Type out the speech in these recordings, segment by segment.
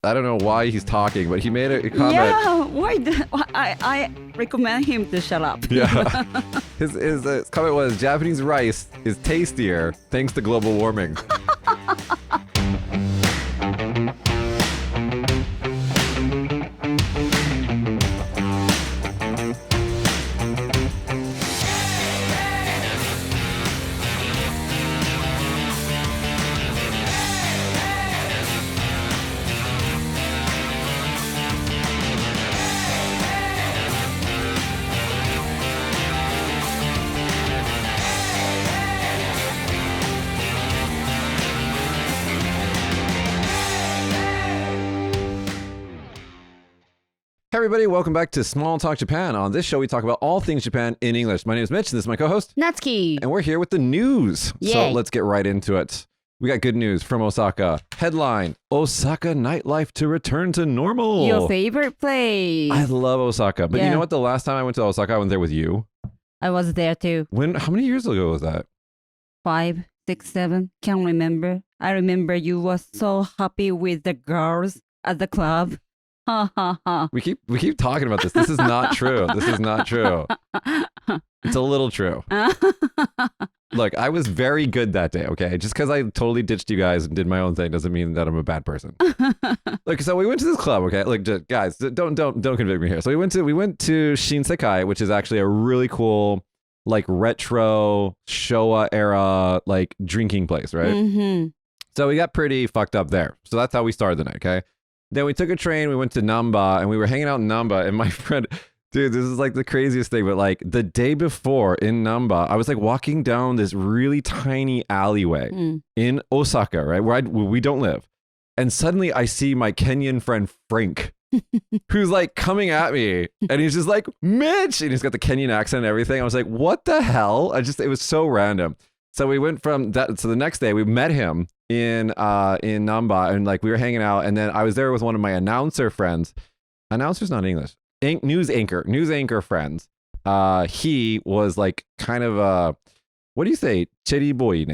I don't know why he's talking, but he made a comment. Yeah, I recommend him to shut up. Yeah. His comment was, Japanese rice is tastier thanks to global warming. Hey everybody, welcome back to Small Talk Japan. On this show, we talk about all things Japan in English. My name is Mitch, and this is my co-host, Natsuki. and we're here with the news. Yay. So let's get right into it. We got good news from Osaka. Headline, Osaka nightlife to return to normal. Your favorite place. I love Osaka, but you Yeah. know what? The last time I went to Osaka, I went there with you. I was there too. How many years ago was that? 5, 6, 7. Can't remember. I remember you were so happy with the girls at the club. Ha ha ha. We keep talking about this. This is not true. This is not true. It's a little true. Look, I was very good that day, okay? Just because I totally ditched you guys and did my own thing doesn't mean that I'm a bad person. Look, so we went to this club, okay? Look, guys, don't convict me here. So we went to Shinsekai, which is actually a really cool, like, retro Showa era, like, drinking place, right? Mm-hmm. So we got pretty fucked up there. So that's how we started the night, okay? Then we took a train, we went to Namba, and we were hanging out in Namba, and my friend, dude, this is like the craziest thing, but like the day before in Namba, I was like walking down this really tiny alleyway in Osaka, right, where we don't live. And suddenly I see my Kenyan friend Frank, who's like coming at me, and he's just like, Mitch! And he's got the Kenyan accent and everything. I was like, what the hell? It was so random. So we went from that. So the next day we met him in Namba, and like we were hanging out, and then I was there with one of my announcer friends. Announcer's not English. News anchor friends. He was like kind of a, what do you say? Cherry boy,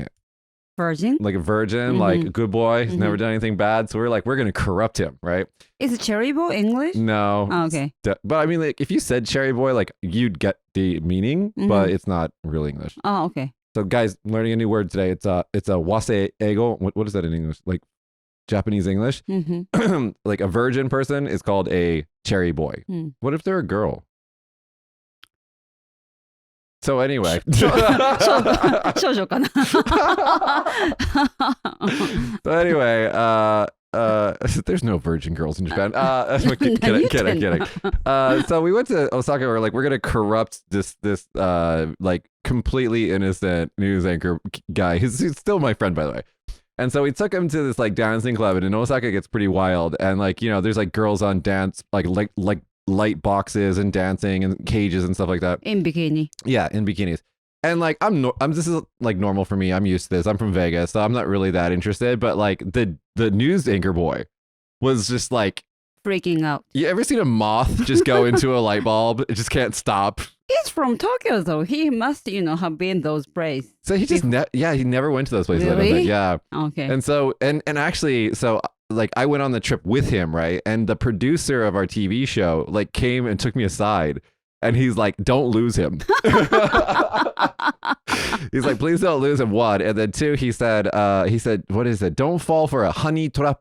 Virgin? like a virgin, like a good boy. He's never done anything bad. So we're like, we're gonna corrupt him, right? Is cherry boy English? No. Oh, okay. But I mean, like if you said cherry boy, like you'd get the meaning, but it's not real English. Oh, okay. So guys, learning a new word today. It's a wase ego. What is that in English? Like Japanese English? Mm-hmm. Like a virgin person is called a cherry boy. What if they're a girl? So anyway. 少女かな So anyway, there's no virgin girls in Japan. Kidding. So we went to Osaka. We're like, we're gonna corrupt this like completely innocent news anchor guy. He's still my friend, by the way. And so we took him to this like dancing club, and in Osaka it gets pretty wild. And like, you know, there's like girls on dance, like light boxes and dancing and cages and stuff like that. In bikini. Yeah, in bikinis. And like I'm this is like normal for me. I'm used to this. I'm from Vegas, so I'm not really that interested. But like the news anchor boy was just like Freaking out. You ever seen a moth just go into a light bulb? It just can't stop. He's from Tokyo, though. He must, have been those places. So he just he never went to those places. Really? I don't think. Yeah. Okay. And so and actually, so like I went on the trip with him, right? And the producer of our TV show like came and took me aside. And he's like, don't lose him. He's like, please don't lose him. One. And then two, he said, what is it? Don't fall for a honey trap.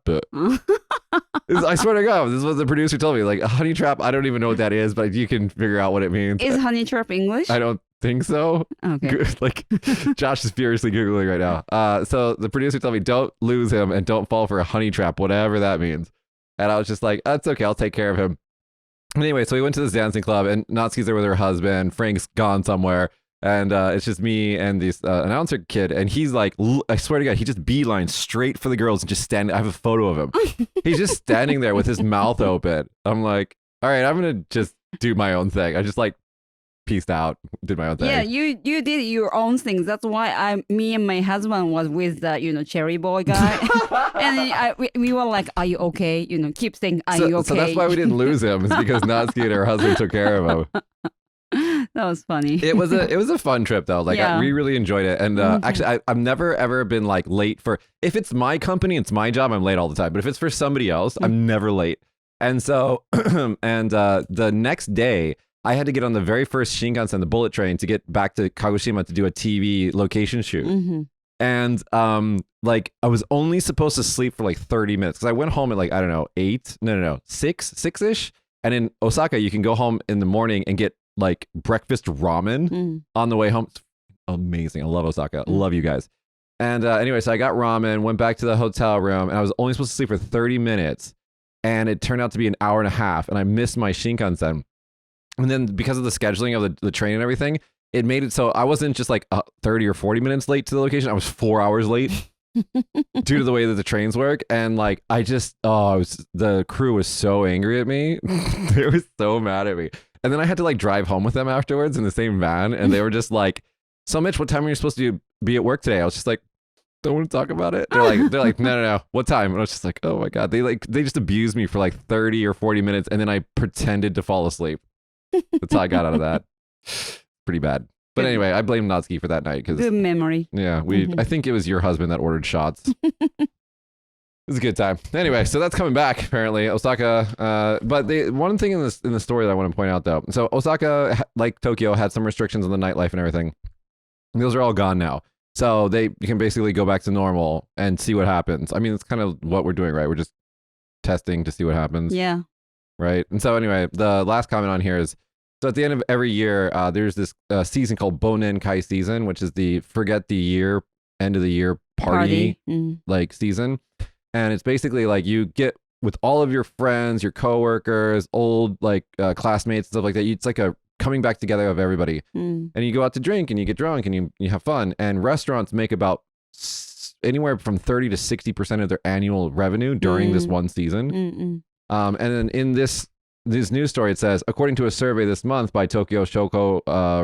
I swear to God, this is what the producer told me. Like, a honey trap, I don't even know what that is, but you can figure out what it means. Is honey trap English? I don't think so. Okay. Like, Josh is furiously Googling right now. So the producer told me, don't lose him and don't fall for a honey trap, whatever that means. And I was just like, that's okay. I'll take care of him. Anyway, so we went to this dancing club, and Natsuki's there with her husband. Frank's gone somewhere, and it's just me and this announcer kid. And he's like, I swear to God, he just beelines straight for the girls and just stand. I have a photo of him. He's just standing there with his mouth open. I'm like, all right, I'm gonna just do my own thing. I just like peaced out, did my own thing. Yeah, you did your own thing. That's why me and my husband was with the cherry boy guy, and we were like, "Are you okay?" Keep saying, "Are you okay?" So that's why we didn't lose him, is because Natsuki and her husband took care of him. That was funny. It was a fun trip though. Like Yeah. we really enjoyed it. And Mhm. actually, I've never ever been like late for. If it's my company, it's my job. I'm late all the time. But if it's for somebody else, I'm never late. And so, the next day, I had to get on the very first Shinkansen, the bullet train, to get back to Kagoshima to do a TV location shoot. Mm-hmm. And like I was only supposed to sleep for like 30 minutes because I went home at like, I don't know, 6-ish. And in Osaka, you can go home in the morning and get like breakfast ramen on the way home. It's amazing. I love Osaka. I love you guys. And anyway, so I got ramen, went back to the hotel room, and I was only supposed to sleep for 30 minutes. And it turned out to be an hour and a half, and I missed my Shinkansen. And then because of the scheduling of the train and everything, it made it so I wasn't just like 30 or 40 minutes late to the location. I was 4 hours late due to the way that the trains work. And like, the crew was so angry at me. They were so mad at me. And then I had to like drive home with them afterwards in the same van. And they were just like, so Mitch, what time are you supposed to be at work today? I was just like, don't want to talk about it. They're like, no. What time? And I was just like, oh my God. They just abused me for like 30 or 40 minutes. And then I pretended to fall asleep. That's how I got out of that. Pretty bad. But Good. anyway, I blame Natsuki for that night because Good memory. yeah, I think it was your husband that ordered shots. It was a good time. Anyway, so that's coming back apparently. Osaka. But one thing in the story that I want to point out though. So Osaka, like Tokyo, had some restrictions on the nightlife and everything. Those are all gone now. So you can basically go back to normal and see what happens. I mean, it's kind of what we're doing, right? We're just testing to see what happens. Yeah. Right. And so anyway, the last comment on here is, so at the end of every year, there's this season called Bonen Kai season, which is the forget the year, end of the year party. Like season. And it's basically like you get with all of your friends, your coworkers, old like classmates, stuff like that. It's like a coming back together of everybody. And you go out to drink and you get drunk and you have fun. And restaurants make about anywhere from 30 to 60% of their annual revenue during this one season. And then in this news story, it says, according to a survey this month by Tokyo Shoko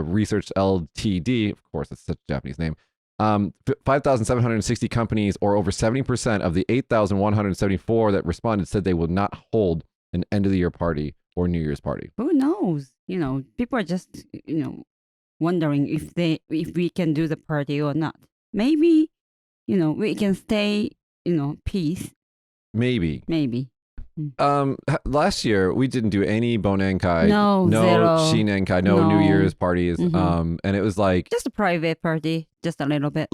Research Ltd, of course, it's such a Japanese name, 5,760 companies, or over 70% of the 8,174 that responded, said they will not hold an end of the year party or New Year's party. Who knows? People are just, wondering if we can do the party or not. Maybe, we can stay, peace. Maybe. Maybe. Last year we didn't do any Bonenkai, No, no zero. Shinenkai, no New No. Year's parties. And it was like Just a private party, just a little bit.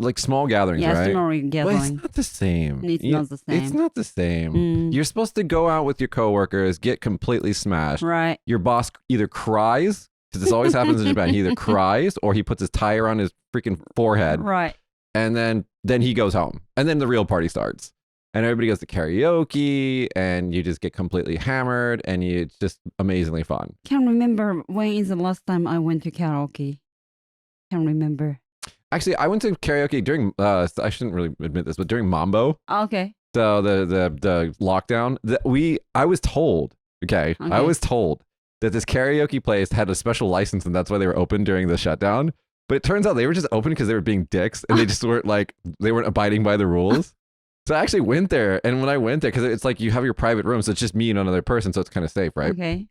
like small gatherings, Yeah, right? small But it's gathering. not the same. It's not the same. It's not the same. You're supposed to go out with your coworkers, get completely smashed. Right. Your boss either cries, because this always happens in Japan. He either cries or he puts his tire on his freaking forehead, Right. and then he goes home, and then the real party starts. And everybody goes to karaoke, and you just get completely hammered, and it's just amazingly fun. Can't remember when is the last time I went to karaoke. Can't remember. Actually, I went to karaoke during, I shouldn't really admit this, but during Mambo. Okay. So the lockdown, I was told, I was told that this karaoke place had a special license, and that's why they were open during the shutdown. But it turns out they were just open because they were being dicks, and they just weren't they weren't abiding by the rules. So I actually went there, and when I went there, because it's like you have your private room, so it's just me and another person, so it's kind of safe, right? Okay.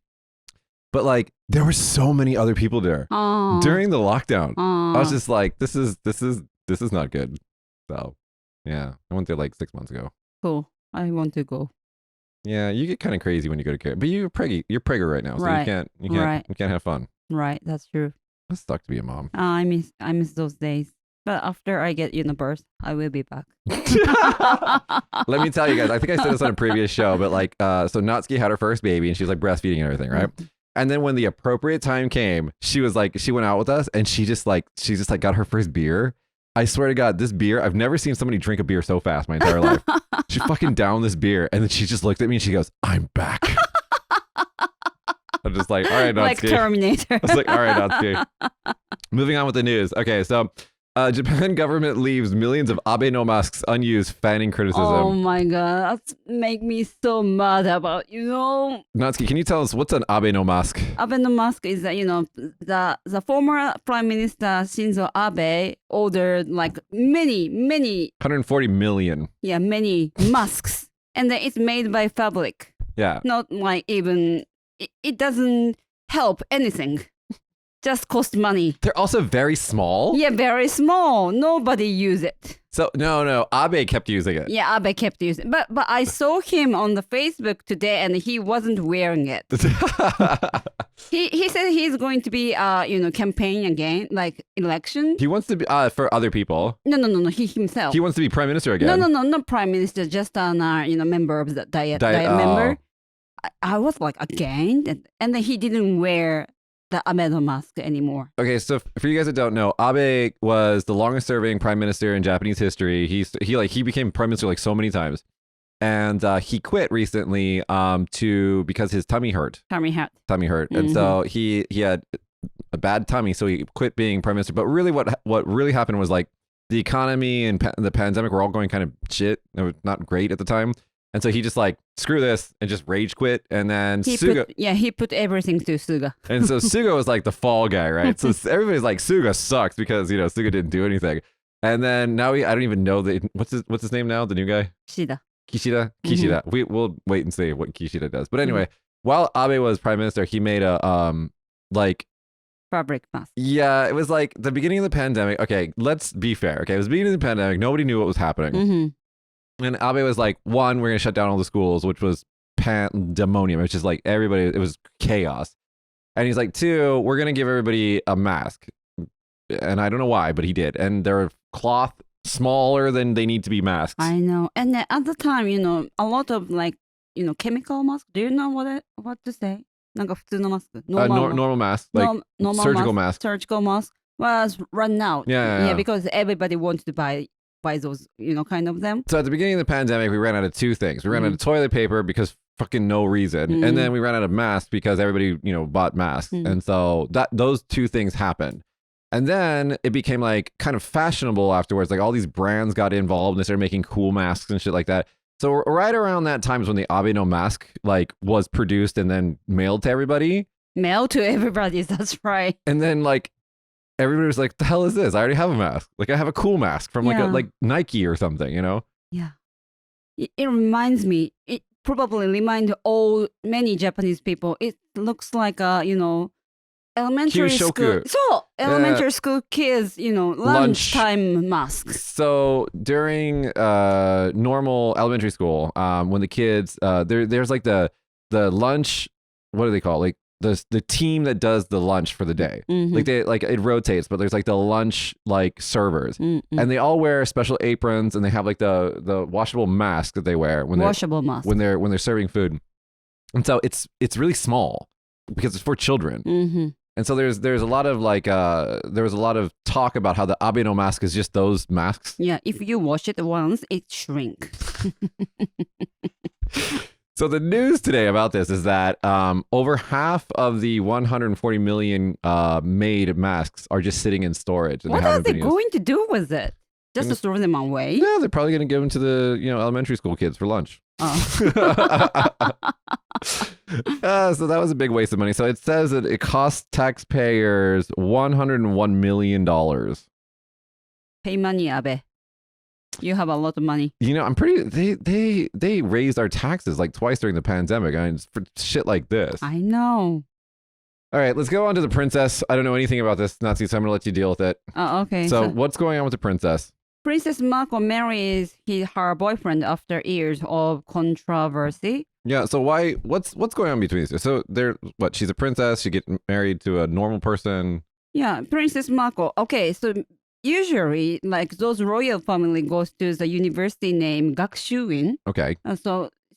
But like, there were so many other people there during the lockdown. Oh. I was just like, this is not good. So yeah, I went there like 6 months ago. Cool. I want to go. Yeah, you get kind of crazy when you go to karaoke, but you're preggy right now, so Right. you can't have fun. Right. That's true. It sucks to be a mom. I miss those days. But after I get birth, I will be back. Let me tell you guys, I think I said this on a previous show, but like, so Natsuki had her first baby and she was like breastfeeding and everything, right? And then when the appropriate time came, she was like, she went out with us and she just got her first beer. I swear to God, this beer, I've never seen somebody drink a beer so fast my entire life. She fucking downed this beer and then she just looked at me and she goes, I'm back. I'm just like, all right, Natsuki. Like Terminator. I was like, all right, Natsuki. Moving on with the news. Okay, so Japan government leaves millions of Abenomics unused, fanning criticism. Oh my God, that make me so mad about, Natsuki, can you tell us what's an Abenomisk? Abenomics is that the former Prime Minister Shinzo Abe ordered like many 140 million. many masks, and then it's made by fabric. Yeah. Not like even it doesn't help anything. just cost money. They're also very small. Yeah, very small. Nobody use it. So no, Abe kept using it. Yeah, Abe kept using it. But I saw him on the Facebook today and he wasn't wearing it. He said he's going to be campaign again, like election. He wants to be for other people. No. He himself. He wants to be prime minister again. No, not prime minister, just an member of the diet member. I was like again, and then he didn't wear the Abe mask anymore. Okay, so for you guys that don't know, Abe was the longest serving prime minister in Japanese history. He became prime minister like so many times. And he quit recently because his tummy hurt. Tummy hurt. And so he had a bad tummy, so he quit being prime minister. But really what really happened was like the economy and the pandemic were all going kind of shit. It was not great at the time. And so he just like, screw this, and just rage quit. And then he put everything to Suga. And so Suga was like the fall guy, right? So everybody's like, Suga sucks because, Suga didn't do anything. And then now I don't even know what's his name now, the new guy? Kishida. We'll wait and see what Kishida does. But anyway, while Abe was prime minister, he made a fabric mask. Yeah, it was like the beginning of the pandemic. Okay, let's be fair. Okay, it was the beginning of the pandemic. Nobody knew what was happening. And Abe was like, one, we're going to shut down all the schools, which was pandemonium. It's just like everybody, it was chaos. And he's like, two, we're going to give everybody a mask. And I don't know why, but he did. And they're cloth smaller than they need to be masks. I know. And at the time, a lot of chemical mask. Do you know what to say? なんか普通のマスク。Normal mask. Like surgical mask. Surgical mask was run out. Yeah. Because everybody wanted to buy those, kind of them. So at the beginning of the pandemic, we ran out of two things. We ran out of toilet paper because fucking no reason. And then we ran out of masks because everybody, bought masks. And so those two things happened. And then it became like kind of fashionable afterwards. Like all these brands got involved and they started making cool masks and shit like that. So right around that time is when the Abe no mask like was produced and then mailed to everybody. Mailed to everybody, that's right. And then like everybody was like, the hell is this? I already have a mask. Like I have a cool mask from like Nike or something, Yeah. It reminds me, it probably reminds many Japanese people. It looks like elementary school. So elementary school kids, lunchtime masks. So during normal elementary school, when the kids there's like the lunch, what do they call it? Like the team that does the lunch for the day. Like it rotates, but there's like the lunch like servers, and they all wear special aprons, and they have like the washable mask that they wear when they're serving food. And so it's really small because it's for children. And so there's a lot of there was a lot of talk about how the Abe no mask is just those masks. Yeah, if you wash it once, it shrinks. So the news today about this is that over half of the 140 million made masks are just sitting in storage. And what are they going to do with it? Just to throw them away? Yeah, they're probably going to give them to the elementary school kids for lunch. Oh. So that was a big waste of money. So it says that it cost taxpayers $101 million. Pay money, Abe. You have a lot of money. I'm pretty. They raised our taxes like twice during the pandemic. I mean, for shit like this. I know. All right, let's go on to the princess. I don't know anything about this, Nazi, so I'm gonna let you deal with it. Oh, okay. So what's going on with the princess? Princess Mako marries her boyfriend after years of controversy. Yeah. So what's going on between these two? So she's a princess. She gets married to a normal person. Yeah, Princess Mako. Okay, so usually, like those royal family goes to the university named Gakushuin. Okay.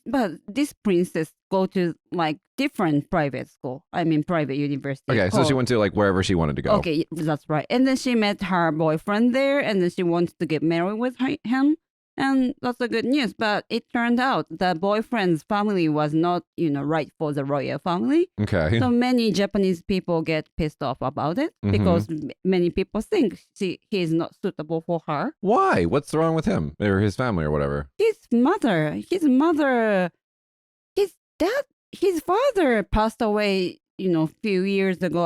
But this princess go to like different private school. I mean, private university. Okay, so she went to like wherever she wanted to go. Okay, that's right. And then she met her boyfriend there, and then she wanted to get married with him. And that's the good news. But it turned out the boyfriend's family was not, right for the royal family. Okay. So many Japanese people get pissed off about it because many people think he is not suitable for her. Why? What's wrong with him or his family or whatever? His father passed away, a few years ago.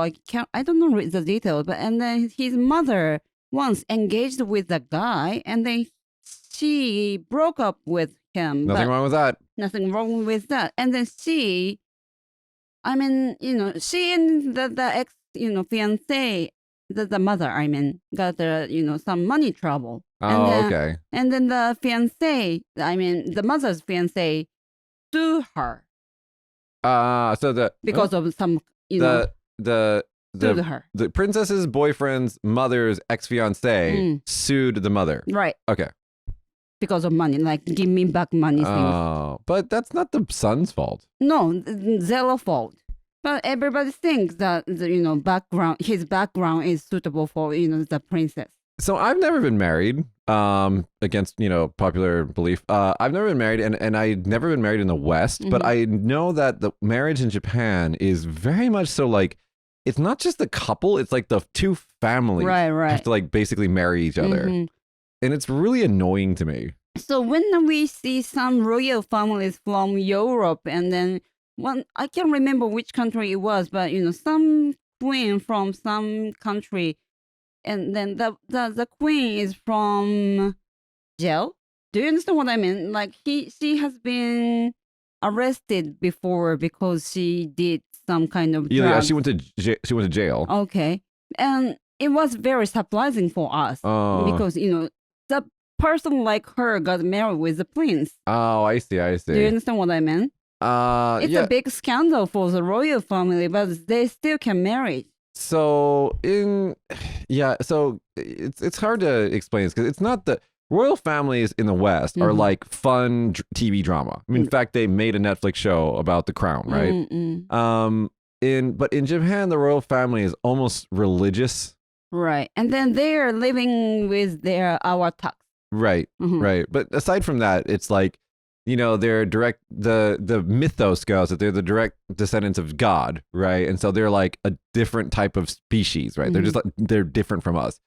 I don't know the details, but and then his mother once engaged with a guy, and then she broke up with him. Nothing wrong with that. Nothing wrong with that. And then she and the ex fiance, the mother, I mean, got some money trouble. Oh, okay. And then the fiance, I mean, the mother's fiance, sue her So because of some, the sued her. the princess's boyfriend's mother's ex-fiance sued the mother. Right. Okay. Because of money, like give me back money things. Oh, but that's not the son's fault. No, zero fault. But everybody thinks that his background is suitable for the princess. So I've never been married. Against popular belief. I've never been married, and I've never been married in the West. But I know that the marriage in Japan is very much so like it's not just the couple; it's like the two families have to like basically marry each other, and it's really annoying to me. So when we see some royal families from Europe, and then I can't remember which country it was, but some queen from some country. And then the queen is from jail. Do you understand what I mean? Like she has been arrested before because she did some kind of drugs. Yeah, she went to jail. Okay, and it was very surprising for us because the person like her got married with the prince. Oh, I see. Do you understand what I mean? It's a big scandal for the royal family, but they still can marry. So it's hard to explain this because it's not the royal families in the West are like fun TV drama. I mean, in fact, they made a Netflix show about the crown, right? But in Japan, the royal family is almost religious, right? And then they're living with our tax, right? Right. But aside from that, it's like they're direct. The mythos goes that they're the direct descendants of God, right? And so they're like a different type of species, right? They're different from us,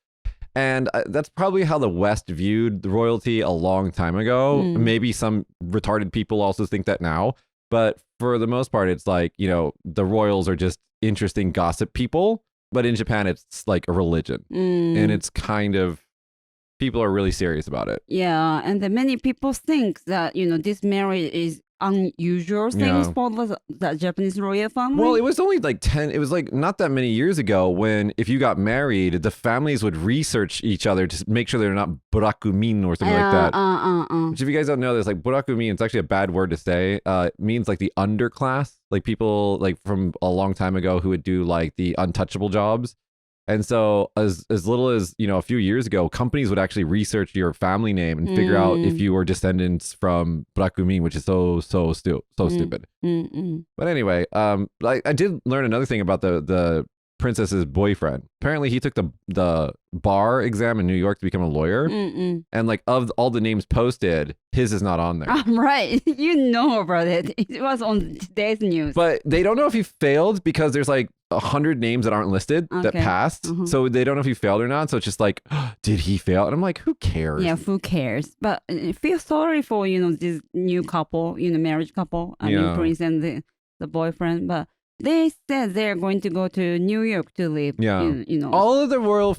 and that's probably how the West viewed the royalty a long time ago. Maybe some retarded people also think that now, but for the most part, it's like the royals are just interesting gossip people. But in Japan, it's like a religion, and it's kind of. People are really serious about it. Yeah, and then many people think that this marriage is unusual things for the Japanese royal family. Well, it was only like it was like not that many years ago when if you got married, the families would research each other to make sure they're not burakumin or something like that. Which if you guys don't know this, like burakumin, it's actually a bad word to say. It means like the underclass, like people like from a long time ago who would do like the untouchable jobs. And so as little as, a few years ago, companies would actually research your family name and figure out if you were descendants from Burakumin, which is so stupid. But anyway, I did learn another thing about the princess's boyfriend. Apparently he took the bar exam in New York to become a lawyer. And like of all the names posted, his is not on there. Right. You know about it. It was on today's news. But they don't know if he failed because there's like 100 names that aren't listed that passed. So they don't know if he failed or not. So it's just like, did he fail? And I'm like, who cares? Yeah, who cares? But I feel sorry for, this new couple, marriage couple. I mean, prince and the boyfriend. But they said they're going to go to New York to live. Yeah. All of the royal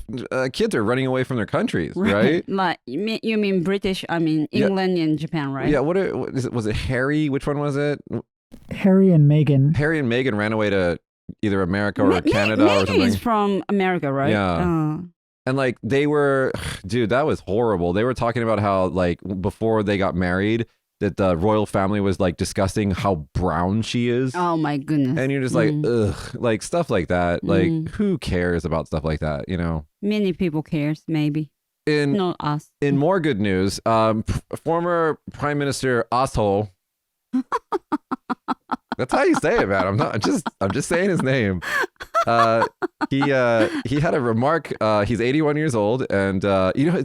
kids are running away from their countries, right? Like, you mean British, I mean, England and Japan, right? Yeah. What is it? Was it Harry? Which one was it? Harry and Meghan. Harry and Meghan ran away to either America or Canada or something. Meghan is from America, right? Yeah. And like they were, dude, that was horrible. They were talking about how like before they got married, that the royal family was like discussing how brown she is. Oh my goodness. And you're just like, ugh, like stuff like that. Like who cares about stuff like that, Many people cares, maybe. Not us. In more good news, former Prime Minister Asshole. That's how you say it, man. I'm just saying his name. He had a remark. He's 81 years old, and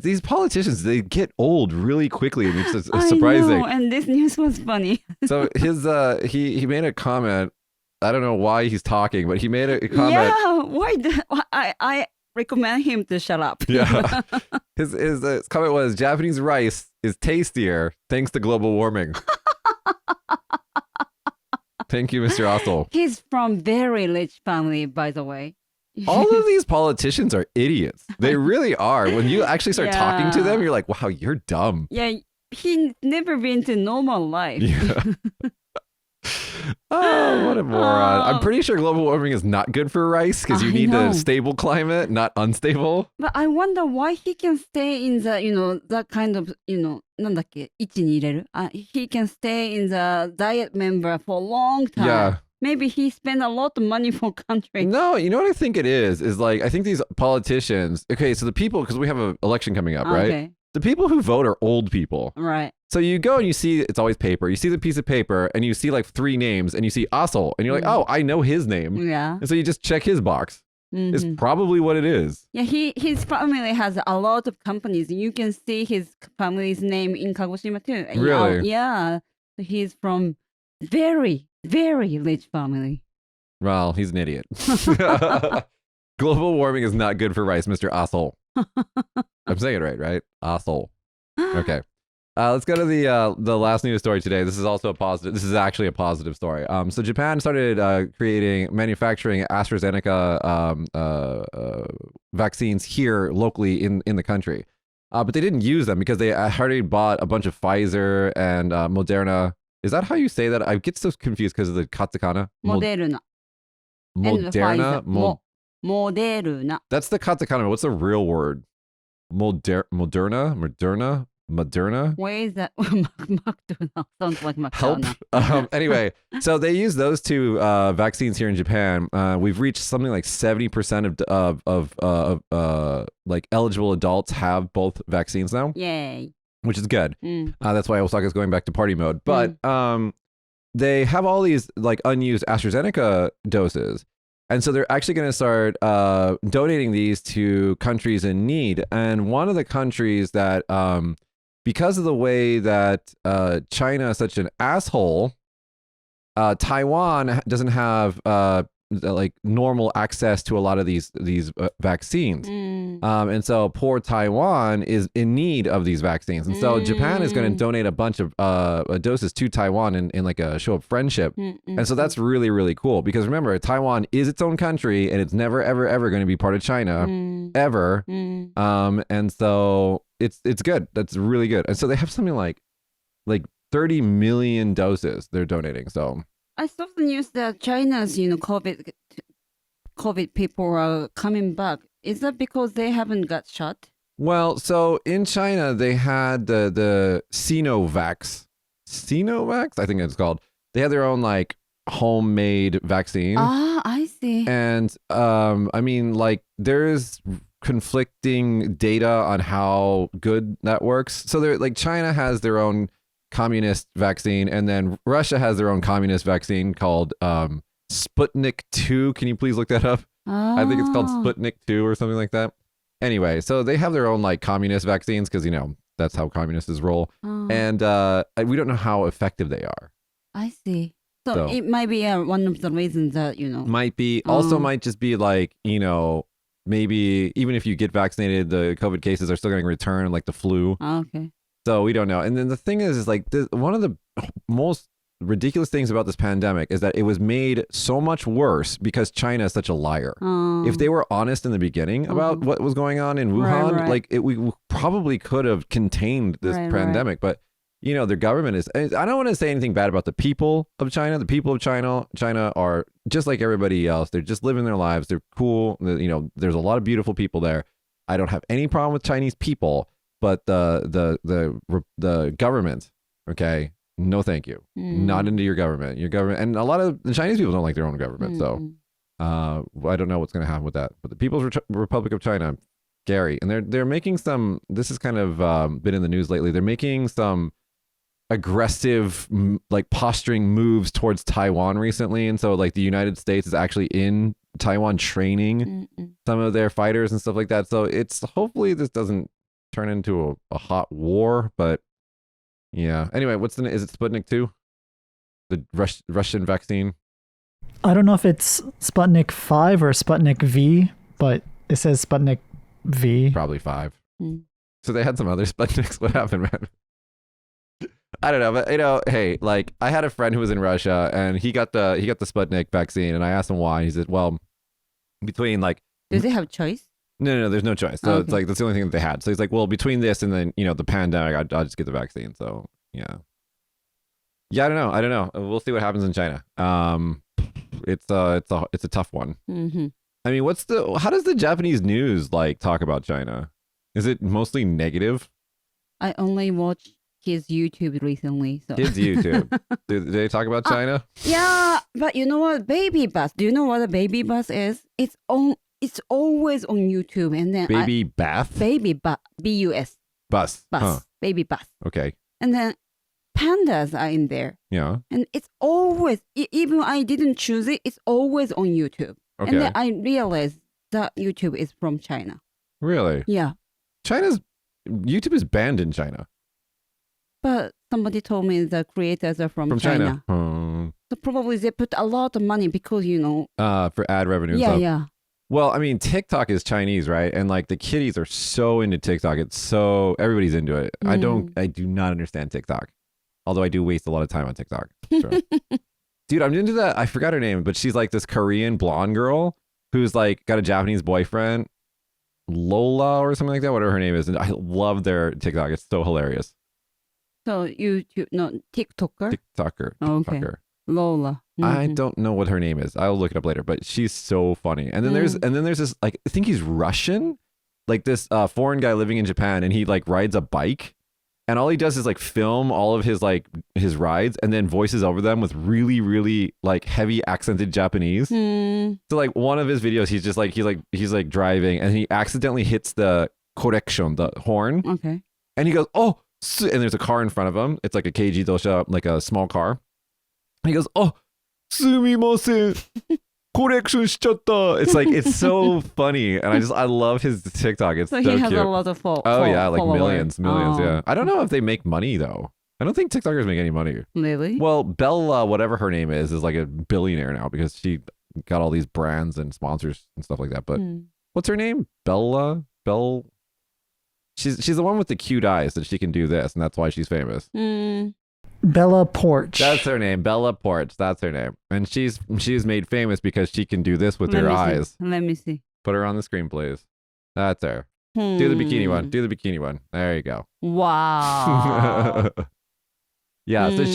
these politicians, they get old really quickly, and it's just surprising. I know, and this news was funny. So his he made a comment. I don't know why he's talking, but he made a comment. Yeah, why? I recommend him to shut up. Yeah, his comment was Japanese rice is tastier thanks to global warming. Thank you, Mr. Othel. He's from very rich family, by the way. All of these politicians are idiots. They really are. When you actually start talking to them, you're like, wow, you're dumb. Yeah, he never been to normal life. Yeah. Oh What a moron. I'm Oh. pretty sure global warming is not good for rice because you I need know. a stable climate, not unstable. But I wonder why he can stay in the, that kind of, なんだっけ、位置に入れる? He can stay in the diet member for a long time. Yeah. Maybe he spent a lot of money for country. No, you know what I think it is like, I think these politicians, okay, so the people, because we have an election coming up, right? Okay, The people who vote are old people. right. So you go and you see, it's always paper. You see the piece of paper and you see like 3 names and you see Assel and you're like, oh, I know his name. Yeah. And so you just check his box. It's Mhm. probably what it is. Yeah, his family has a lot of companies. You can see his family's name in Kagoshima too. And Really? Yeah. He's from very, very rich family. Well, he's an idiot. Global warming is not good for rice, Mr. Assel. I'm saying it right? Assel. Okay. Let's go to the last news story today. This is also a positive. This is actually a positive story. So Japan started manufacturing AstraZeneca vaccines here locally in the country, but they didn't use them because they already bought a bunch of Pfizer and Moderna. Is that how you say that? I get so confused because of the katakana. Moderna. And Moderna. Pfizer. Moderna. That's the katakana. What's the real word? Moderna. Where is that? McDonald. Sounds like Help. McDonald. Anyway, so they use those 2 vaccines here in Japan. We've reached something like 70% of like eligible adults have both vaccines now, Yay. which is good. Mm. That's why Osaka's going back to party mode. But they have all these like unused AstraZeneca doses. And so they're actually going to start donating these to countries in need. And one of the countries that, because of the way that China is such an asshole, Taiwan doesn't have like normal access to a lot of these vaccines. And so poor Taiwan is in need of these vaccines. And so Japan is going to donate a bunch of doses to Taiwan in like a show of friendship. And so that's really, really cool because remember, Taiwan is its own country and it's never, ever, ever going to be part of China ever. And so it's good. That's really good. And so they have something like 30 million doses they're donating. So I saw the news that China's, COVID people are coming back. Is that because they haven't got shot? well, so in China they had the Sinovacs, I think it's called. They had their own like homemade vaccine. I see. And I mean, like there's conflicting data on how good that works. So they're like China has their own communist vaccine, and then Russia has their own communist vaccine called Sputnik 2. Can you please look that up? I think it's called Sputnik 2 or something like that. Anyway, so they have their own like communist vaccines because that's how communists roll. And we don't know how effective they are. I see. So it might be one of the reasons that, Might be. Also might just be like, maybe even if you get vaccinated, the COVID cases are still going to return like the flu. Okay. So we don't know. And then the thing is like one of the most ridiculous things about this pandemic is that it was made so much worse because China is such a liar. If they were honest in the beginning about what was going on in Wuhan, Right. like we probably could have contained this pandemic. But their government is. I don't want to say anything bad about the people of China. The people of China are just like everybody else. They're just living their lives. They're cool. There's a lot of beautiful people there. I don't have any problem with Chinese people, but the government, okay. No, thank you. Not into your government. Your government, and a lot of the Chinese people don't like their own government. So, I don't know what's going to happen with that. But the People's Republic of China, scary, and they're making some. This has kind of been in the news lately. They're making some aggressive, like posturing moves towards Taiwan recently, and so like the United States is actually in Taiwan training some of their fighters and stuff like that. So it's hopefully this doesn't turn into a hot war, but. Yeah. Anyway, is it Sputnik 2? The Russian vaccine? I don't know if it's Sputnik 5 or Sputnik V, but it says Sputnik V. Probably 5. So they had some other Sputniks. What happened, man? I don't know, but hey, like I had a friend who was in Russia and he got the Sputnik vaccine and I asked him why. He said, well, between like do they have choice? No, there's no choice. So it's like that's the only thing that they had. So he's like, well, between this and then the pandemic, I'll just get the vaccine. So yeah, I don't know. We'll see what happens in China. it's a tough one. Mm-hmm. I mean, how does the Japanese news like talk about China? Is it mostly negative? I only watched his YouTube recently. So. Kids YouTube. do they talk about China? Yeah, but you know what? Baby bus. Do you know what a baby bus is? It's always on YouTube, and then Baby bath? Baby bus. BUS. Bus. Bus. Huh. Baby bus. Okay. And then pandas are in there. Yeah. And it's always, even I didn't choose it, it's always on YouTube. Okay. And then I realized that YouTube is from China. Really? Yeah. YouTube is banned in China. But somebody told me the creators are from China. So probably they put a lot of money because, For ad revenue and yeah, stuff. yeah. Well, I mean, TikTok is Chinese, right? And like the kiddies are so into TikTok. Everybody's into it. I do not understand TikTok. Although I do waste a lot of time on TikTok. Sure. Dude, I'm into that. I forgot her name, but she's like this Korean blonde girl who's like got a Japanese boyfriend, Lola or something like that, whatever her name is. And I love their TikTok. It's so hilarious. So TikToker? TikToker. Okay. Lola. I don't know what her name is. I'll look it up later, but she's so funny. And then there's this like I think he's Russian, like this foreign guy living in Japan, and he like rides a bike, and all he does is like film all of his his rides and then voices over them with really really like heavy accented Japanese. So like one of his videos, he's like driving and he accidentally hits the correction, the horn. Okay. And he goes, "Oh," and there's a car in front of him. It's like a keiji dosha, like a small car. And he goes, "Oh, sumimasen, correction shichatta." It's so funny, and I love his TikTok. It's so he has cute. a lot of Yeah, like followers. millions. Oh. Yeah, I don't know if they make money though. I don't think TikTokers make any money. Really? Well, Bella, whatever her name is like a billionaire now because she got all these brands and sponsors and stuff like that. But what's her name? Bella. She's the one with the cute eyes that she can do this, and that's why she's famous. Bella Porch. That's her name, Bella Porch. That's her name, and she's made famous because she can do this with her eyes. Let me see. Put her on the screen, please. That's her. Do the bikini one. Do the bikini one. There you go. Wow. Yeah, so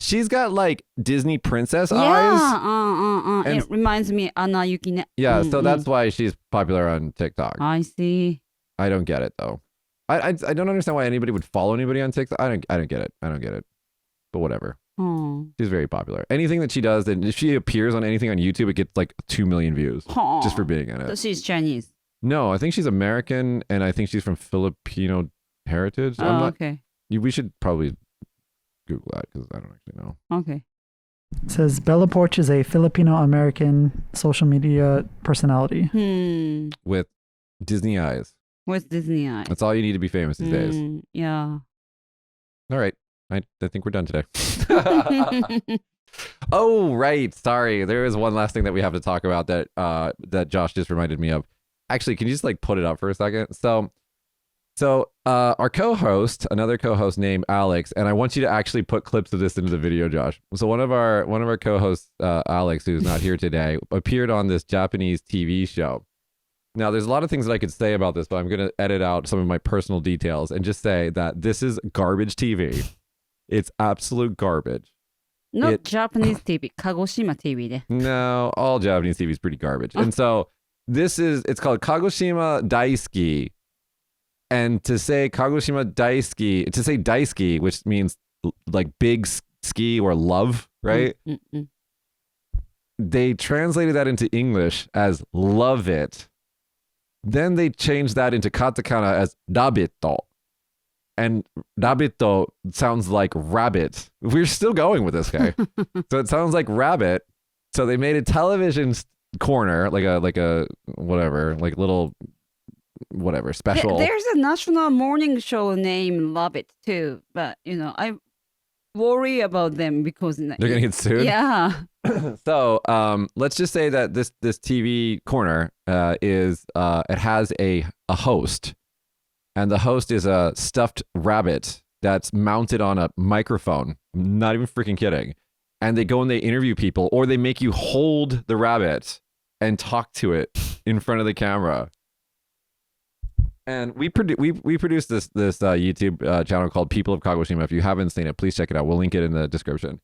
she's got like Disney princess eyes. And it reminds me Anna Yukine. Yeah, so that's why she's popular on TikTok. I see. I don't get it though. I don't understand why anybody would follow anybody on TikTok. I don't get it. I don't get it. But whatever. She's very popular. Anything that she does, and if she appears on anything on YouTube, it gets like 2 million views just for being in it. So she's Chinese. No, I think she's American, and I think she's from Filipino heritage. Okay. We should probably Google that because I don't actually know. Okay. It says Bella Porch is a Filipino-American social media personality. With Disney eyes. With Disney eyes. That's all you need to be famous these days. Yeah. All right. I think we're done today. Oh, right. Sorry. There is one last thing that we have to talk about that Josh just reminded me of. Actually, can you just like put it up for a second? So our co-host, another co-host named Alex, and I want you to actually put clips of this into the video, Josh. So one of our co-hosts, Alex, who's not here today, appeared on this Japanese TV show. Now, there's a lot of things that I could say about this, but I'm going to edit out some of my personal details and just say that this is garbage TV. It's absolute garbage. Not Japanese TV, Kagoshima TV. No, all Japanese TV is pretty garbage. And so it's called Kagoshima Daisuki. And to say Kagoshima Daisuki, to say Daisuki, which means like big ski or love, right? They translated that into English as love it. Then they changed that into katakana as rabito. And rabito sounds like rabbit. We're still going with this guy. So it sounds like rabbit. So they made a television corner, like a whatever, like little whatever special. There's a national morning show named Love It too, but I worry about them because they're gonna get sued. Yeah. So let's just say that this TV corner is it has a host, and the host is a stuffed rabbit that's mounted on a microphone. Not even freaking kidding. And they go and they interview people, or they make you hold the rabbit and talk to it in front of the camera. And we produced this YouTube channel called People of Kagoshima. If you haven't seen it, please check it out. We'll link it in the description.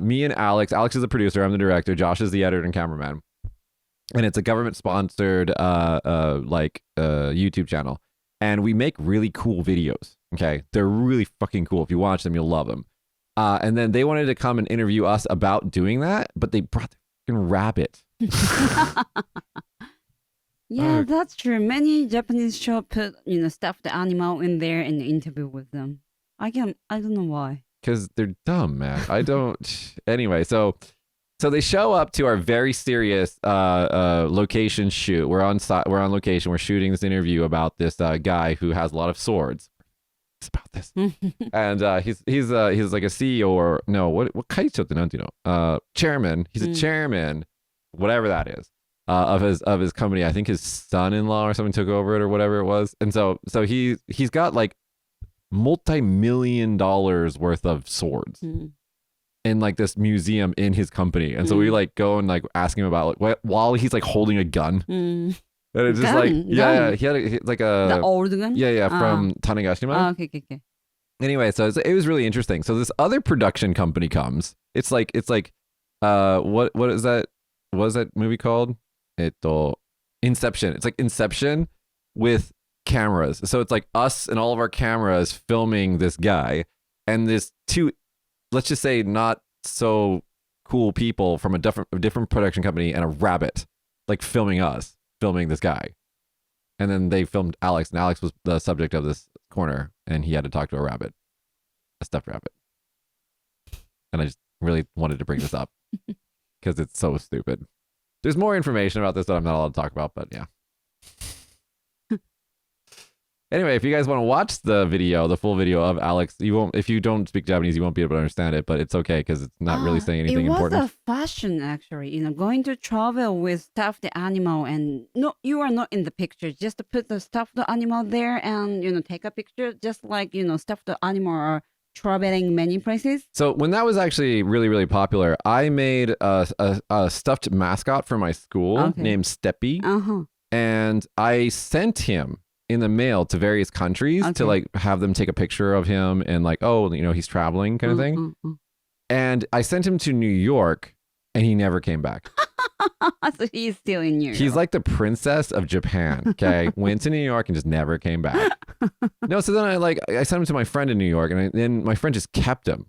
Me and Alex. Alex is the producer. I'm the director. Josh is the editor and cameraman. And it's a government-sponsored YouTube channel. And we make really cool videos. Okay, they're really fucking cool. If you watch them, you'll love them. And then they wanted to come and interview us about doing that, but they brought the fucking rabbit. Yeah, that's true. Many Japanese show put stuffed animal in there and interview with them. I don't know why. Because they're dumb, man. I don't. Anyway, so they show up to our very serious location shoot. We're on location. We're shooting this interview about this guy who has a lot of swords. It's about this, and he's like a CEO or no, what kaichoってなんていうの? Chairman. He's a chairman, whatever that is, of his company. I think his son-in-law or something took over it or whatever it was, and so he's got like multi-million-dollar worth of swords in like this museum in his company, and so we like go and like ask him about like while he's like holding a gun. And it's just gun, like, gun. he had like a... The old gun? Yeah, from Tanegashima. Okay. Anyway, so it was really interesting. So this other production company comes. It's like, what is that? What is that movie called? Inception. It's like Inception with cameras. So it's like us and all of our cameras filming this guy. And this two, let's just say not so cool people from a different production company and a rabbit, like filming this guy. And then they filmed Alex, and Alex was the subject of this corner, and he had to talk to a stuffed rabbit. And I just really wanted to bring this up because it's so stupid. There's more information about this that I'm not allowed to talk about, but yeah. Anyway, if you guys want to watch the full video of Alex, if you don't speak Japanese, you won't be able to understand it, but it's okay because it's not really saying anything important. It was a fashion, actually, going to travel with stuffed animal, and no, you are not in the picture. Just to put the stuffed animal there and, take a picture, just like, stuffed animal are traveling many places. So when that was actually really, really popular, I made a stuffed mascot for my school named Steppy, and I sent him in the mail to various countries to like have them take a picture of him and like, he's traveling kind of thing. And I sent him to New York and he never came back. So he's still in New York. He's like the princess of Japan. Okay. Went to New York and just never came back. No. So then I sent him to my friend in New York, and then my friend just kept him.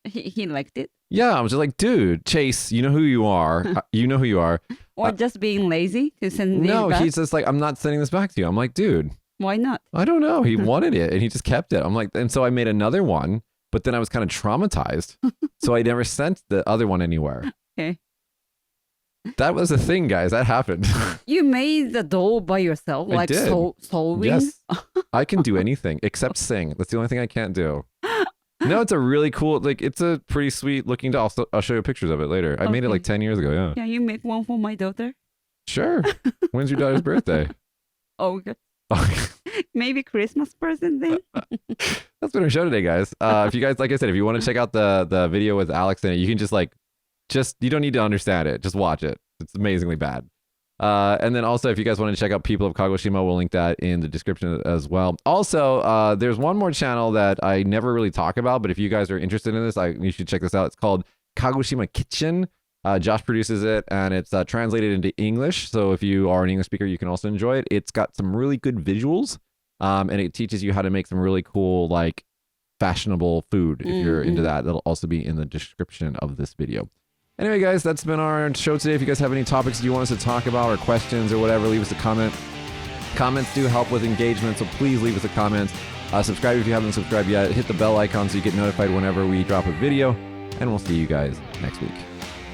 He liked it. Yeah. I was just like, dude, Chase, you know who you are. You know who you are. Or just being lazy to send it No, back? he's just like, I'm not sending this back to you. I'm like, dude. Why not? I don't know. He wanted it and he just kept it. I'm like, and so I made another one, but then I was kind of traumatized. So I never sent the other one anywhere. Okay. That was a thing, guys. That happened. You made the doll by yourself? I like did. sewing? Yes. I can do anything except sing. That's the only thing I can't do. No, it's a really cool, like, it's a pretty sweet looking doll. I'll show you pictures of it later. I made it like 10 years ago, yeah. Can you make one for my daughter? Sure. When's your daughter's birthday? Oh, okay. Maybe Christmas present then? That's been our show today, guys. If you guys, like I said, if you want to check out the video with Alex in it, you can just you don't need to understand it. Just watch it. It's amazingly bad. And then also, if you guys want to check out People of Kagoshima, we'll link that in the description as well. Also, there's one more channel that I never really talk about, but if you guys are interested in this, you should check this out. It's called Kagoshima Kitchen. Josh produces it, and it's translated into English. So if you are an English speaker, you can also enjoy it. It's got some really good visuals, and it teaches you how to make some really cool, like, fashionable food. If you're into that, that'll also be in the description of this video. Anyway, guys, that's been our show today. If you guys have any topics you want us to talk about or questions or whatever, leave us a comment. Comments do help with engagement, so please leave us a comment. Subscribe if you haven't subscribed yet. Hit the bell icon so you get notified whenever we drop a video, and we'll see you guys next week.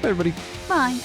Bye, everybody. Bye.